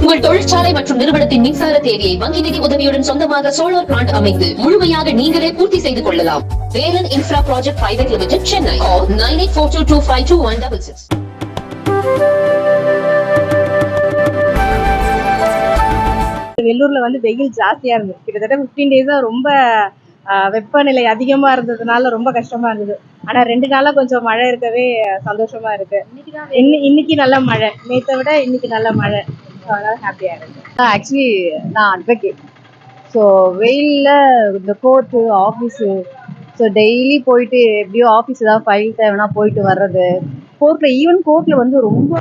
உங்கள் தொழிற்சாலை மற்றும் நிறுவனத்தின் மின்சார தேவையை வங்கி நிதி உதவியுடன் சொந்தமாக சோலார் பிளான்ட் அமைத்து முழுமையாக நீங்களே பூர்த்தி செய்து கொள்ளலாம். Velan infra project private limited, Chennai. 9842252166. வெள்ளூர்ல வெயில் ஜாஸ்தியா இருந்தது. கிட்டத்தட்ட 15 டேஸா ரொம்ப வெப்பநிலை அதிகமா இருந்ததுனால ரொம்ப கஷ்டமா இருந்தது. ஆனா 2 நாளா கொஞ்சம் மழை இருக்கவே சந்தோஷமா இருக்கு. இன்னைக்கு நல்ல மழை, நேற்றை விட இன்னைக்கு நல்ல மழை, அதனால ஹாப்பியா இருக்கு. ஆக்சுவலி நான் அட்வொகேட். ஸோ வெயிலில் இந்த கோர்ட்டு ஆஃபீஸு, ஸோ டெய்லி போயிட்டு எப்படியோ ஆஃபீஸ் ஏதாவது ஃபைல் தேவைன்னா போயிட்டு வர்றது. ஈவன் கோர்ட்டில் ரொம்ப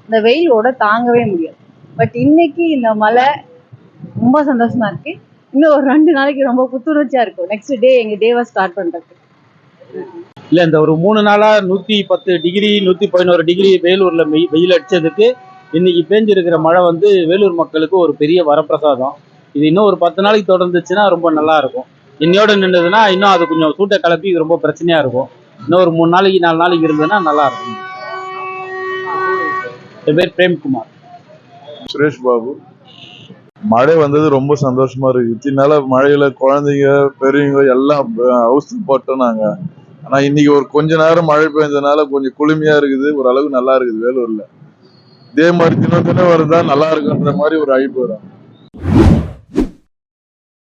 இந்த வெயிலோட தாங்கவே முடியாது. பட் இன்னைக்கு இந்த மழை ரொம்ப சந்தோஷமா இருக்கு. இன்னும் ஒரு 2 நாளைக்கு ரொம்ப புத்துணர்ச்சியா இருக்கும். நெக்ஸ்ட் டே எங்க டேவை ஸ்டார்ட் பண்றது. இல்லை, இந்த ஒரு 3 நாளா 110 டிகிரி 111 டிகிரி வேலூர்ல வெயில் அடிச்சதுக்கு இன்னைக்கு பேஞ்சிருக்கிற மழை வேலூர் மக்களுக்கு ஒரு பெரிய வரப்பிரசாதம். இது இன்னும் ஒரு 10 நாளைக்கு தொடர்ந்துச்சுன்னா ரொம்ப நல்லா இருக்கும். இன்னையோட நின்றதுன்னா இன்னும் அது கொஞ்சம் சூட்டை கிளப்பி இது ரொம்ப பிரச்சனையா இருக்கும். இன்னும் ஒரு 3 நாளைக்கு 4 நாளைக்கு இருந்ததுன்னா நல்லா இருக்கும். என் பேர் பிரேம்குமார். சுரேஷ் பாபு. மழை வந்தது ரொம்ப சந்தோஷமா இருக்கு. இத்தனால மழையில குழந்தைங்க பெரியவங்க எல்லாம் ஹவுஸ் போட்டோம் நாங்க. ஆனா இன்னைக்கு ஒரு கொஞ்ச நேரம் மழை பெய்ஞ்சதுனால கொஞ்சம் குளுமையா இருக்குது, ஓரளவு நல்லா இருக்குது வேலூர்ல. இதே மாதிரி தினம் தினம் வருதா நல்லா இருக்குன்ற மாதிரி ஒரு அழைப்பு வரும்.